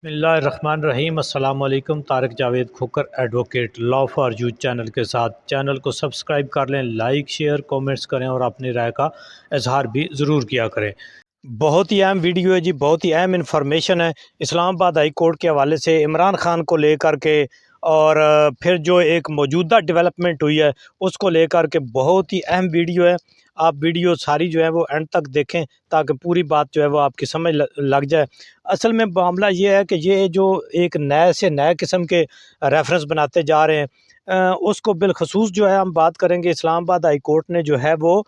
بسم اللہ الرحمن الرحیم۔ السلام علیکم۔ Tariq Javed Khokhar advocate law for you channel کے ساتھ چینل کو سبسکرائب کر لیں، لائک شیئر کومنٹس کریں اور اپنی رائے کا اظہار بھی ضرور کیا کریں۔ بہت ہی اہم ویڈیو ہے جی، بہت ہی اہم انفارمیشن ہے اسلام آباد ہائی کورٹ کے حوالے سے عمران خان کو لے کر کے، اور پھر جو ایک موجودہ ڈیولپمنٹ ہوئی ہے اس کو لے کر کے بہت ہی اہم ویڈیو ہے۔ آپ ویڈیو ساری جو ہے وہ اینڈ تک دیکھیں تاکہ پوری بات جو ہے وہ آپ کی سمجھ لگ جائے۔ اصل میں معاملہ یہ ہے کہ یہ جو ایک نئے سے نئے قسم کے ریفرنس بناتے جا رہے ہیں، اس کو بالخصوص جو ہے ہم بات کریں گے۔ اسلام آباد ہائی کورٹ نے جو ہے وہ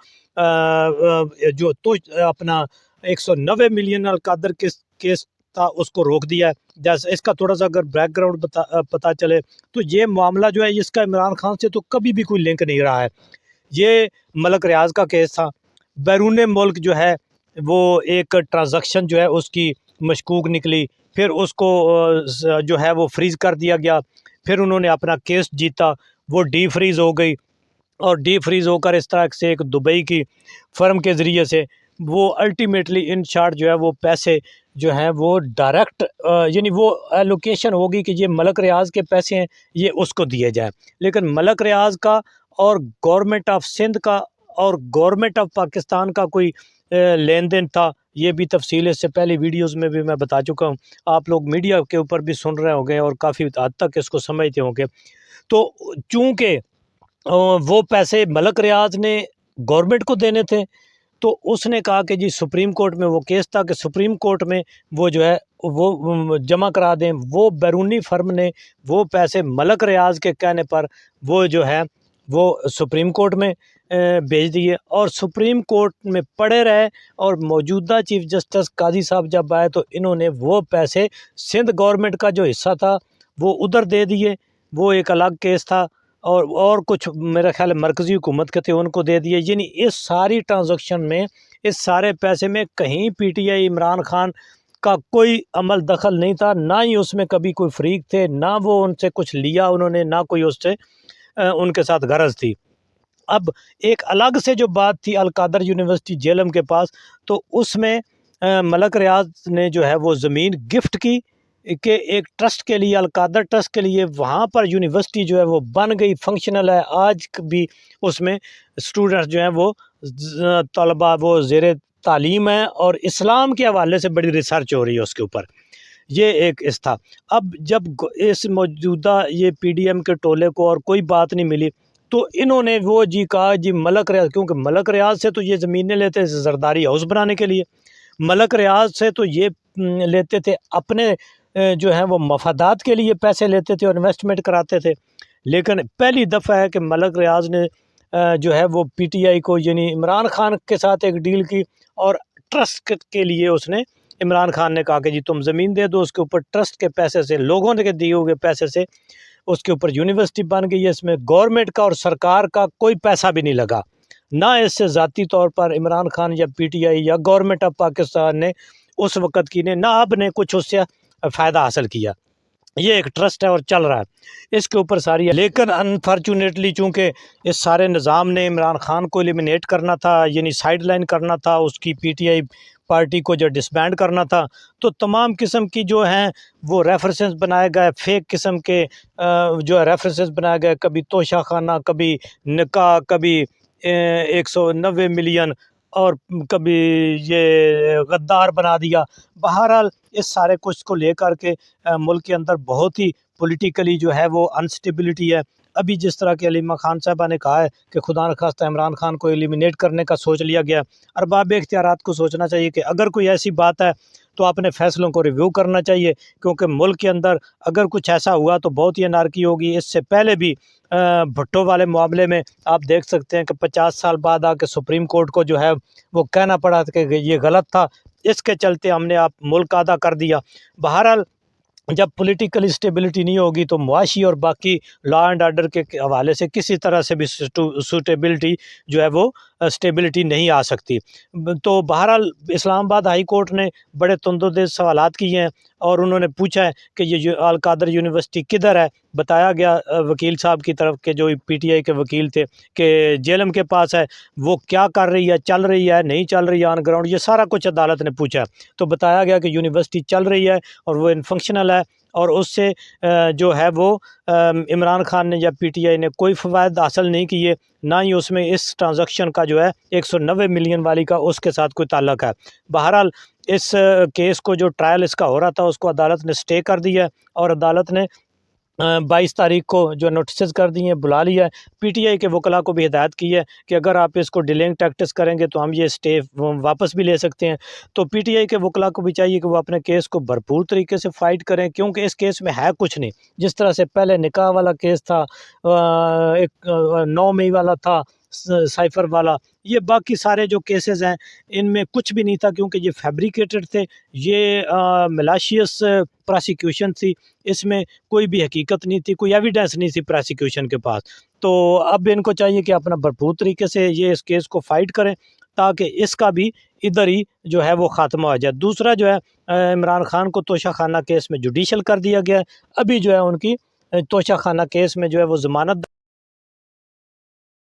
جو تو اپنا 190 ملین القادر کیس تھا اس کو روک دیا ہے۔ جیسے اس کا تھوڑا سا اگر بیک گراؤنڈ پتا چلے تو یہ معاملہ جو ہے اس کا عمران خان سے تو کبھی بھی کوئی لنک نہیں رہا ہے۔ یہ ملک ریاض کا کیس تھا، بیرون ملک جو ہے وہ ایک ٹرانزیکشن جو ہے اس کی مشکوک نکلی، پھر اس کو جو ہے وہ فریز کر دیا گیا، پھر انہوں نے اپنا کیس جیتا، وہ ڈی فریز ہو گئی، اور ڈی فریز ہو کر اس طرح سے ایک دبئی کی فرم کے ذریعے سے وہ الٹیمیٹلی ان شارٹ جو ہے وہ پیسے جو ہیں وہ ڈائریکٹ یعنی وہ ایلوکیشن ہوگی کہ یہ ملک ریاض کے پیسے ہیں، یہ اس کو دیے جائیں۔ لیکن ملک ریاض کا اور گورنمنٹ آف سندھ کا اور گورنمنٹ آف پاکستان کا کوئی لین دین تھا، یہ بھی تفصیل اس سے پہلی ویڈیوز میں بھی میں بتا چکا ہوں۔ آپ لوگ میڈیا کے اوپر بھی سن رہے ہوں گے اور کافی حد تک اس کو سمجھتے ہوں گے۔ تو چونکہ وہ پیسے ملک ریاض نے گورنمنٹ کو دینے تھے، تو اس نے کہا کہ جی سپریم کورٹ میں وہ کیس تھا کہ سپریم کورٹ میں وہ جو ہے وہ جمع کرا دیں۔ وہ بیرونی فرم نے وہ پیسے ملک ریاض کے کہنے پر وہ جو ہے وہ سپریم کورٹ میں بھیج دیے، اور سپریم کورٹ میں پڑے رہے، اور موجودہ چیف جسٹس قاضی صاحب جب آئے تو انہوں نے وہ پیسے سندھ گورنمنٹ کا جو حصہ تھا وہ ادھر دے دیے، وہ ایک الگ کیس تھا، اور کچھ میرا خیال ہے مرکزی حکومت کے تھے ان کو دے دیے۔ یعنی اس ساری ٹرانزیکشن میں، اس سارے پیسے میں کہیں P T I Imran Khan کا کوئی عمل دخل نہیں تھا، نہ ہی اس میں کبھی کوئی فریق تھے، نہ وہ ان سے کچھ لیا انہوں نے، نہ کوئی اس سے ان کے ساتھ غرض تھی۔ اب ایک الگ سے جو بات تھی القادر یونیورسٹی جیلم کے پاس، تو اس میں ملک ریاض نے جو ہے وہ زمین گفٹ کی کہ ایک ٹرسٹ کے لیے، القادر ٹرسٹ کے لیے، وہاں پر یونیورسٹی جو ہے وہ بن گئی، فنکشنل ہے آج بھی۔ اس میں اسٹوڈنٹس جو ہیں وہ طلباء وہ زیر تعلیم ہیں، اور اسلام کے حوالے سے بڑی ریسرچ ہو رہی ہے اس کے اوپر۔ یہ ایک اس تھا۔ اب جب اس موجودہ یہ پی ڈی ایم کے ٹولے کو اور کوئی بات نہیں ملی، تو انہوں نے وہ جی کہا جی ملک ریاض، کیونکہ ملک ریاض سے تو یہ زمینیں لیتے تھے زرداری ہاؤس بنانے کے لیے، ملک ریاض سے تو یہ لیتے تھے اپنے جو ہیں وہ مفادات کے لیے پیسے لیتے تھے اور انویسٹمنٹ کراتے تھے۔ لیکن پہلی دفعہ ہے کہ ملک ریاض نے جو ہے وہ پی ٹی آئی کو، یعنی عمران خان کے ساتھ ایک ڈیل کی، اور ٹرسٹ کے لیے اس نے عمران خان نے کہا کہ جی تم زمین دے دو، اس کے اوپر ٹرسٹ کے پیسے سے، لوگوں کے دیے ہوئے پیسے سے اس کے اوپر یونیورسٹی بن گئی ہے۔ اس میں گورنمنٹ کا اور سرکار کا کوئی پیسہ بھی نہیں لگا، نہ اس سے ذاتی طور پر عمران خان یا پی ٹی آئی یا گورنمنٹ آف پاکستان نے اس وقت کی نے، نہ اب نے کچھ اس سے فائدہ حاصل کیا۔ یہ ایک ٹرسٹ ہے اور چل رہا ہے، اس کے اوپر ساری ہے۔ لیکن انفارچونیٹلی چونکہ اس سارے نظام نے عمران خان کو ایلیمینیٹ کرنا تھا، یعنی سائیڈ لائن کرنا تھا، اس کی پی ٹی آئی پارٹی کو جو ڈسبینڈ کرنا تھا، تو تمام قسم کی جو ہیں وہ ریفرنسز بنائے گئے، فیک قسم کے جو ہے ریفرنسز بنائے گئے، کبھی توشہ خانہ، کبھی نکاح، کبھی 190 ملین، اور کبھی یہ غدار بنا دیا۔ بہرحال اس سارے کچھ کو لے کر کے ملک کے اندر بہت ہی پولیٹیکلی جو ہے وہ انسٹیبلٹی ہے۔ ابھی جس طرح کہ علیمہ خان صاحبہ نے کہا ہے کہ خدا نخواستہ عمران خان کو ایلیمینیٹ کرنے کا سوچ لیا گیا، ارباب اختیارات کو سوچنا چاہیے کہ اگر کوئی ایسی بات ہے تو اپنے فیصلوں کو ریویو کرنا چاہیے، کیونکہ ملک کے اندر اگر کچھ ایسا ہوا تو بہت ہی انارکی ہوگی۔ اس سے پہلے بھی بھٹو والے معاملے میں آپ دیکھ سکتے ہیں کہ 50 سال بعد آ کے سپریم کورٹ کو جو ہے وہ کہنا پڑا کہ یہ غلط تھا، اس کے چلتے ہم نے آپ ملک آدھا کر دیا۔ بہرحال جب پولیٹیکل اسٹیبلٹی نہیں ہوگی تو معاشی اور باقی لا اینڈ آرڈر کے حوالے سے کسی طرح سے بھی سوٹیبلٹی جو ہے وہ اسٹیبلٹی نہیں آ سکتی۔ تو بہرحال اسلام آباد ہائی کورٹ نے بڑے تندرد سوالات کیے ہیں اور انہوں نے پوچھا ہے کہ یہ القادر یونیورسٹی کدھر ہے۔ بتایا گیا وکیل صاحب کی طرف کہ جو پی ٹی آئی کے وکیل تھے کہ جیلم کے پاس ہے، وہ کیا کر رہی ہے، چل رہی ہے نہیں چل رہی ہے آن گراؤنڈ، یہ سارا کچھ عدالت نے پوچھا۔ تو بتایا گیا کہ یونیورسٹی چل رہی ہے اور وہ انفنکشنل ہے، اور اس سے جو ہے وہ عمران خان نے یا پی ٹی آئی نے کوئی فوائد حاصل نہیں کیے، نہ ہی اس میں اس ٹرانزیکشن کا جو ہے 190 ملین والی کا اس کے ساتھ کوئی تعلق ہے۔ بہرحال اس کیس کو جو ٹرائل اس کا ہو رہا تھا اس کو عدالت نے سٹے کر دیا ہے، اور عدالت نے 22 تاریخ کو جو نوٹسز کر دی ہیں بلا لیا ہے۔ پی ٹی آئی کے وکلاء کو بھی ہدایت کی ہے کہ اگر آپ اس کو ڈیلنگ ٹیکٹس کریں گے تو ہم یہ سٹے واپس بھی لے سکتے ہیں۔ تو پی ٹی آئی کے وکلاء کو بھی چاہیے کہ وہ اپنے کیس کو بھرپور طریقے سے فائٹ کریں، کیونکہ اس کیس میں ہے کچھ نہیں۔ جس طرح سے پہلے نکاح والا کیس تھا، ایک 9 مئی والا تھا، سائفر والا، یہ باقی سارے جو کیسز ہیں ان میں کچھ بھی نہیں تھا، کیونکہ یہ فیبریکیٹڈ تھے، یہ ملاشیس پراسیکیوشن تھی، اس میں کوئی بھی حقیقت نہیں تھی، کوئی ایویڈنس نہیں تھی پراسیکیوشن کے پاس۔ تو اب ان کو چاہیے کہ اپنا بھرپور طریقے سے یہ اس کیس کو فائٹ کریں تاکہ اس کا بھی ادھر ہی جو ہے وہ خاتمہ ہو جائے۔ دوسرا جو ہے عمران خان کو توشہ خانہ کیس میں جوڈیشل کر دیا گیا ہے، ابھی جو ہے ان کی توشہ خانہ کیس میں جو ہے وہ ضمانت